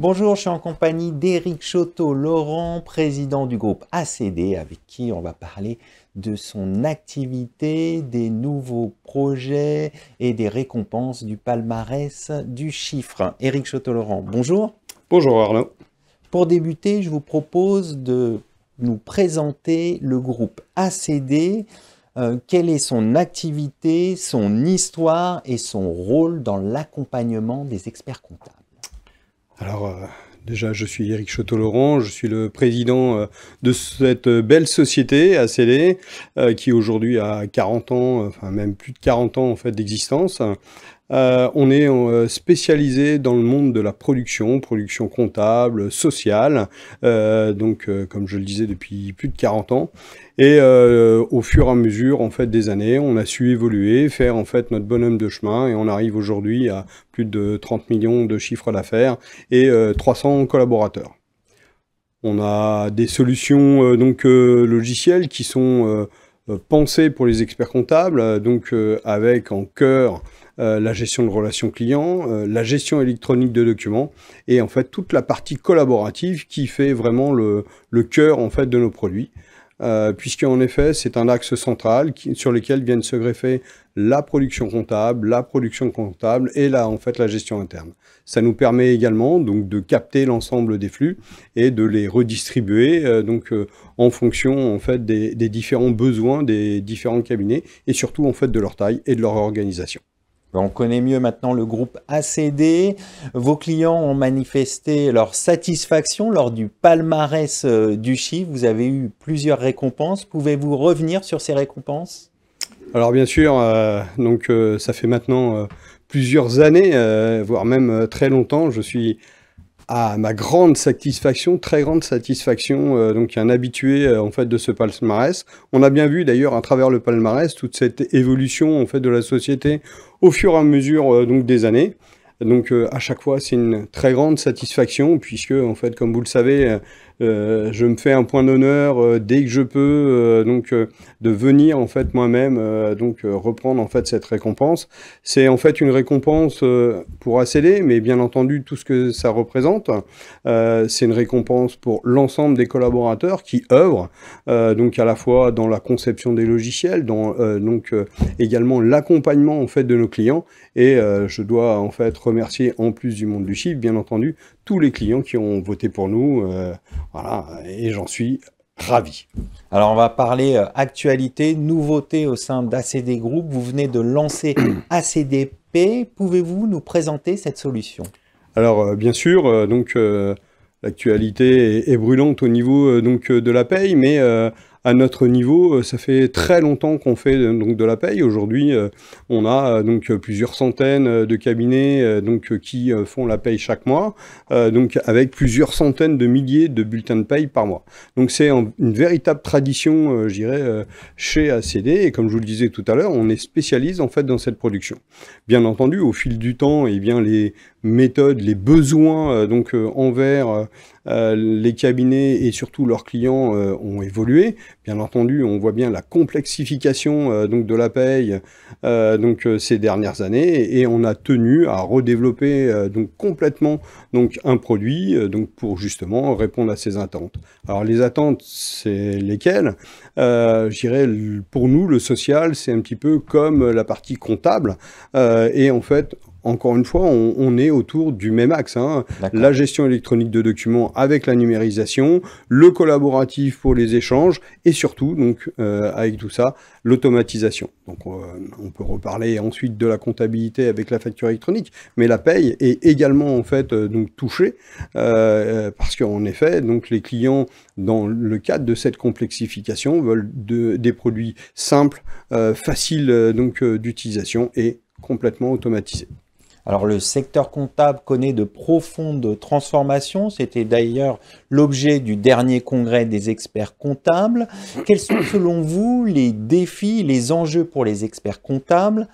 Bonjour, je suis en compagnie d'Éric Chotto-Laurent, président du groupe ACD, avec qui on va parler de son activité, des nouveaux projets et des récompenses du palmarès du chiffre. Éric Chotto-Laurent, bonjour. Bonjour Arnaud. Pour débuter, je vous propose de nous présenter le groupe ACD. Quelle est son activité, son histoire et son rôle dans l'accompagnement des experts comptables? Alors déjà, je suis Éric Chotto-Laurent, je suis le président de cette belle société ACD qui aujourd'hui a 40 ans, enfin même plus de 40 ans en fait d'existence. On est spécialisé dans le monde de la production comptable, sociale, comme je le disais depuis plus de 40 ans. Et au fur et à mesure en fait des années, on a su évoluer, faire en fait notre bonhomme de chemin, et on arrive aujourd'hui à plus de 30 millions de chiffres d'affaires et 300 collaborateurs. On a des solutions logicielles qui sont pensées pour les experts comptables, avec en cœur la gestion de relations clients, la gestion électronique de documents et en fait toute la partie collaborative qui fait vraiment le cœur en fait de nos produits. Puisqu'en effet, c'est un axe central sur lequel viennent se greffer la production comptable et en fait, la gestion interne. Ça nous permet également donc, de capter l'ensemble des flux et de les redistribuer en fonction en fait, des différents besoins des différents cabinets et surtout en fait, de leur taille et de leur organisation. On connaît mieux maintenant le groupe ACD. Vos clients ont manifesté leur satisfaction lors du palmarès du chiffre. Vous avez eu plusieurs récompenses. Pouvez-vous revenir sur ces récompenses? Alors bien sûr, ça fait maintenant plusieurs années, voire même très longtemps. Je suis à ma grande satisfaction, très grande satisfaction, donc un habitué en fait de ce palmarès. On a bien vu d'ailleurs à travers le palmarès toute cette évolution en fait de la société au fur et à mesure donc des années. Donc à chaque fois c'est une très grande satisfaction puisque en fait comme vous le savez je me fais un point d'honneur dès que je peux de venir en fait moi-même reprendre en fait cette récompense. C'est en fait une récompense pour ACD, mais bien entendu tout ce que ça représente. C'est une récompense pour l'ensemble des collaborateurs qui œuvrent donc à la fois dans la conception des logiciels, dans également l'accompagnement en fait de nos clients. Et je dois en fait remercier en plus du monde du chiffre, bien entendu, tous les clients qui ont voté pour nous. Voilà, et j'en suis ravi. Alors on va parler actualité, nouveauté au sein d'ACD Group. Vous venez de lancer ACDP. Pouvez-vous nous présenter cette solution? Alors bien sûr, l'actualité est brûlante au niveau de la paye, mais à notre niveau, ça fait très longtemps qu'on fait de la paye. Aujourd'hui, on a plusieurs centaines de cabinets qui font la paye chaque mois, avec plusieurs centaines de milliers de bulletins de paye par mois. Donc c'est une véritable tradition, je dirais, chez ACD. Et comme je vous le disais tout à l'heure, on est spécialiste en fait dans cette production. Bien entendu, au fil du temps, eh bien les méthodes, les besoins envers les cabinets et surtout leurs clients ont évolué. Bien entendu, on voit bien la complexification de la paye ces dernières années, et on a tenu à redévelopper complètement un produit pour justement répondre à ces attentes. Alors les attentes, c'est lesquelles? Je dirais, pour nous, le social, c'est un petit peu comme la partie comptable, et en fait, encore une fois, on est autour du même axe, hein. La gestion électronique de documents avec la numérisation, le collaboratif pour les échanges et surtout, avec tout ça, l'automatisation. Donc on peut reparler ensuite de la comptabilité avec la facture électronique, mais la paye est également en fait touchée parce qu'en effet, les clients, dans le cadre de cette complexification, veulent des produits simples, faciles d'utilisation et complètement automatisés. Alors le secteur comptable connaît de profondes transformations. C'était d'ailleurs l'objet du dernier congrès des experts comptables. Quels sont selon vous les défis, les enjeux pour les experts comptables?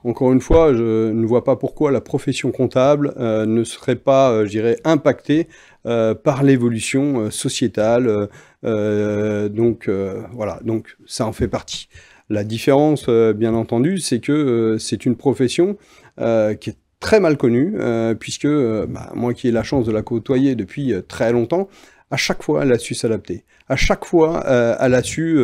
Encore une fois, je ne vois pas pourquoi la profession comptable ne serait pas, je dirais, impactée par l'évolution sociétale. Voilà, donc ça en fait partie. La différence, bien entendu, c'est que c'est une profession qui est très mal connue, puisque moi qui ai la chance de la côtoyer depuis très longtemps, à chaque fois, elle a su s'adapter. À chaque fois, elle a su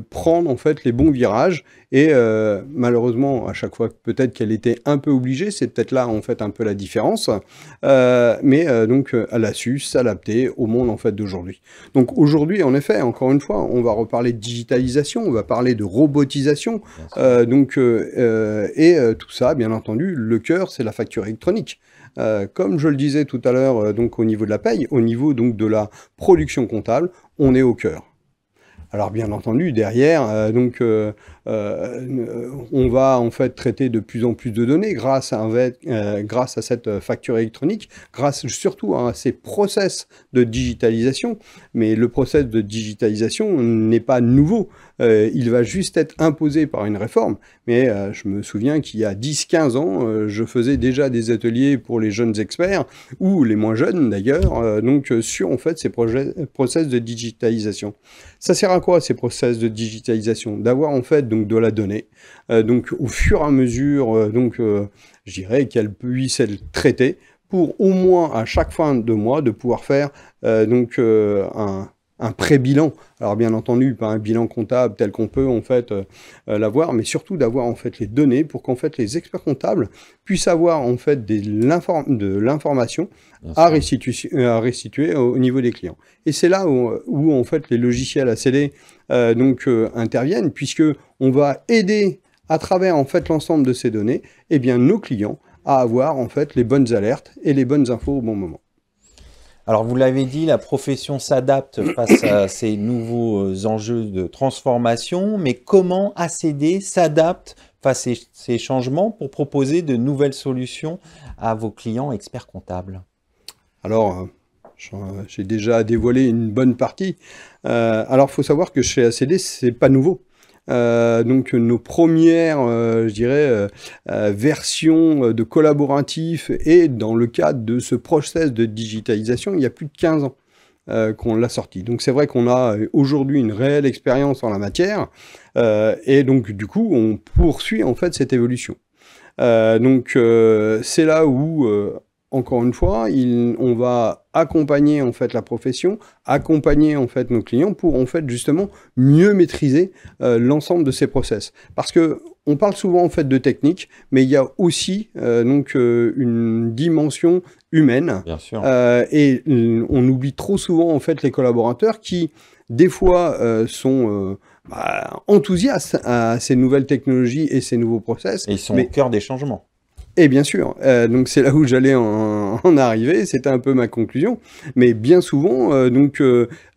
prendre en fait les bons virages. Et malheureusement, à chaque fois, peut-être qu'elle était un peu obligée. C'est peut-être là en fait un peu la différence. Elle a su s'adapter au monde en fait d'aujourd'hui. Donc aujourd'hui, en effet, encore une fois, on va reparler de digitalisation, on va parler de robotisation. Tout ça, bien entendu, le cœur, c'est la facture électronique. Comme je le disais tout à l'heure, donc au niveau de la paye, au niveau donc de la production comptable, on est au cœur. Alors bien entendu, derrière, on va en fait traiter de plus en plus de données grâce à cette facture électronique, grâce surtout à ces process de digitalisation. Mais le process de digitalisation n'est pas nouveau. Il va juste être imposé par une réforme. Mais je me souviens qu'il y a 10-15 ans, je faisais déjà des ateliers pour les jeunes experts, ou les moins jeunes d'ailleurs, sur en fait ces process de digitalisation. Ça sert à quoi ces process de digitalisation? D'avoir en fait donc de la donnée, au fur et à mesure, je dirais qu'elle puisse être traitée pour au moins à chaque fin de mois de pouvoir faire un pré-bilan. Alors bien entendu, pas un bilan comptable tel qu'on peut en fait l'avoir, mais surtout d'avoir en fait les données pour qu'en fait les experts comptables puissent avoir en fait de l'information à restituer au niveau des clients. Et c'est là où en fait les logiciels ACD interviennent, puisque on va aider à travers en fait l'ensemble de ces données, eh bien nos clients à avoir en fait les bonnes alertes et les bonnes infos au bon moment. Alors, vous l'avez dit, la profession s'adapte face à ces nouveaux enjeux de transformation, mais comment ACD s'adapte face à ces changements pour proposer de nouvelles solutions à vos clients experts comptables? Alors, j'ai déjà dévoilé une bonne partie. Alors, il faut savoir que chez ACD, c'est pas nouveau. Nos premières, versions de collaboratif et dans le cadre de ce process de digitalisation, il y a plus de 15 ans qu'on l'a sorti. Donc c'est vrai qu'on a aujourd'hui une réelle expérience en la matière et donc du coup on poursuit en fait cette évolution. C'est là où encore une fois, on va accompagner en fait la profession, accompagner en fait nos clients pour en fait justement mieux maîtriser l'ensemble de ces process. Parce que on parle souvent en fait de technique, mais il y a aussi une dimension humaine. Bien sûr. Et on oublie trop souvent en fait les collaborateurs qui des fois sont enthousiastes à ces nouvelles technologies et ces nouveaux process. Et ils sont au cœur des changements. Et bien sûr, donc c'est là où j'allais en arriver, c'était un peu ma conclusion, mais bien souvent, ils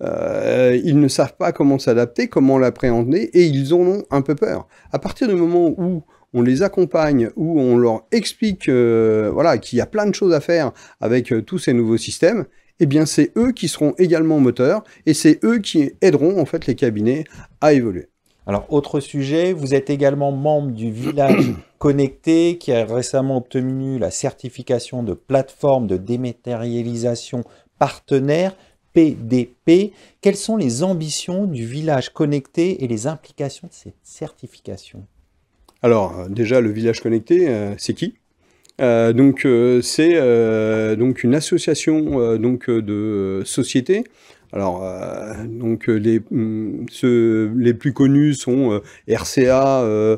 ne savent pas comment s'adapter, comment l'appréhender, et ils en ont un peu peur. À partir du moment où on les accompagne, où on leur explique qu'il y a plein de choses à faire avec tous ces nouveaux systèmes, eh bien c'est eux qui seront également moteurs, et c'est eux qui aideront en fait les cabinets à évoluer. Alors, autre sujet, vous êtes également membre du Village Connecté qui a récemment obtenu la certification de plateforme de dématérialisation partenaire, PDP. Quelles sont les ambitions du Village Connecté et les implications de cette certification? Alors, déjà, le Village Connecté, c'est qui? C'est une association de sociétés. Alors, les plus connus sont RCA,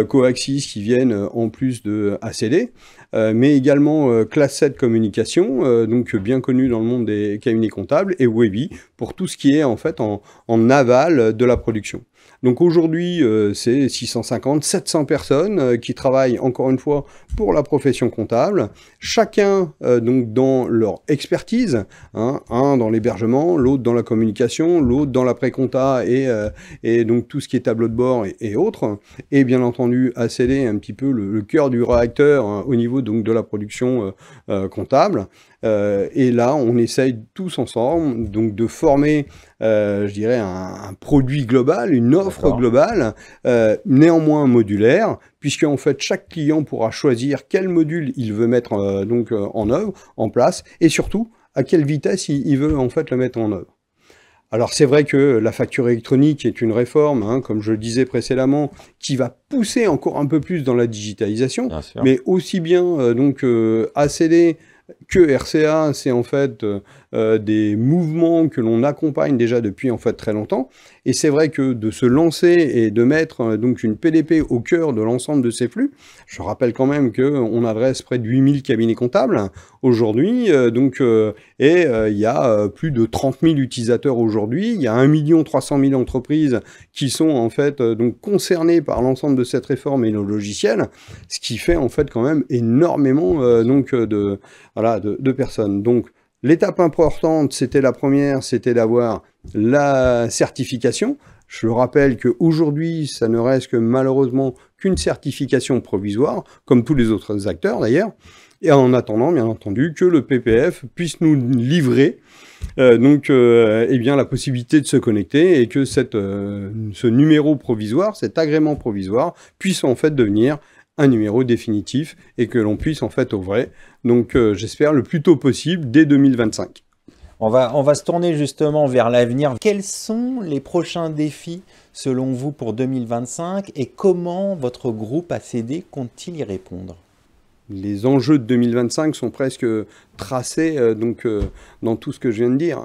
Coaxis qui viennent en plus de ACD, mais également Class 7 Communication, bien connu dans le monde des cabinets comptables, et Webby pour tout ce qui est en fait en aval de la production. Donc aujourd'hui, c'est 650, 700 personnes qui travaillent encore une fois pour la profession comptable, chacun dans leur expertise, un dans l'hébergement, l'autre dans la communication, l'autre dans l'après-compta et donc tout ce qui est tableau de bord et autres, et bien entendu ACD un petit peu le cœur du réacteur au niveau donc de la production comptable. Et là, on essaye tous ensemble donc de former, je dirais, un produit global, une offre globale, néanmoins modulaire, puisque en fait chaque client pourra choisir quel module il veut mettre en œuvre, en place, et surtout à quelle vitesse il veut en fait le mettre en œuvre. Alors c'est vrai que la facture électronique est une réforme, hein, comme je le disais précédemment, qui va pousser encore un peu plus dans la digitalisation, Bien sûr. mais aussi bien ACD que RCA, c'est en fait des mouvements que l'on accompagne déjà depuis en fait très longtemps. Et c'est vrai que de se lancer et de mettre donc une PDP au cœur de l'ensemble de ces flux, je rappelle quand même qu'on adresse près de 8000 cabinets comptables aujourd'hui, il y a plus de 30 000 utilisateurs aujourd'hui, il y a 1 300 000 entreprises qui sont en fait donc concernées par l'ensemble de cette réforme et nos logiciels, ce qui fait en fait quand même énormément de personnes. Donc l'étape importante, c'était la première, c'était d'avoir la certification. Je le rappelle qu'aujourd'hui, ça ne reste que malheureusement qu'une certification provisoire, comme tous les autres acteurs d'ailleurs. Et en attendant, bien entendu, que le PPF puisse nous livrer la possibilité de se connecter et que ce numéro provisoire, cet agrément provisoire, puisse en fait devenir un numéro définitif et que l'on puisse en fait ouvrir. Donc j'espère le plus tôt possible, dès 2025. On va se tourner justement vers l'avenir. Quels sont les prochains défis selon vous pour 2025 et comment votre groupe ACD compte-t-il y répondre? Les enjeux de 2025 sont presque tracés dans tout ce que je viens de dire.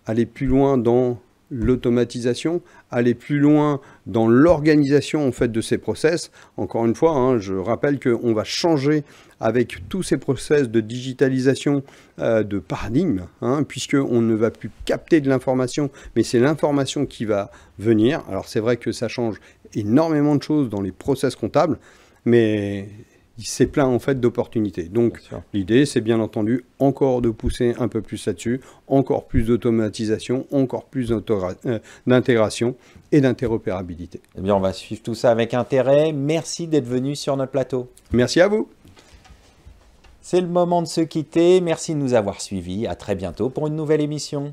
Aller plus loin dans l'automatisation, aller plus loin dans l'organisation en fait de ces process. Encore une fois, hein, je rappelle qu'on va changer avec tous ces process de digitalisation de paradigme, hein, puisqu'on ne va plus capter de l'information, mais c'est l'information qui va venir. Alors c'est vrai que ça change énormément de choses dans les process comptables, mais c'est plein en fait d'opportunités. Donc l'idée, c'est bien entendu encore de pousser un peu plus là-dessus, encore plus d'automatisation, encore plus d'intégration et d'interopérabilité. Eh bien, on va suivre tout ça avec intérêt. Merci d'être venu sur notre plateau. Merci à vous. C'est le moment de se quitter. Merci de nous avoir suivis. À très bientôt pour une nouvelle émission.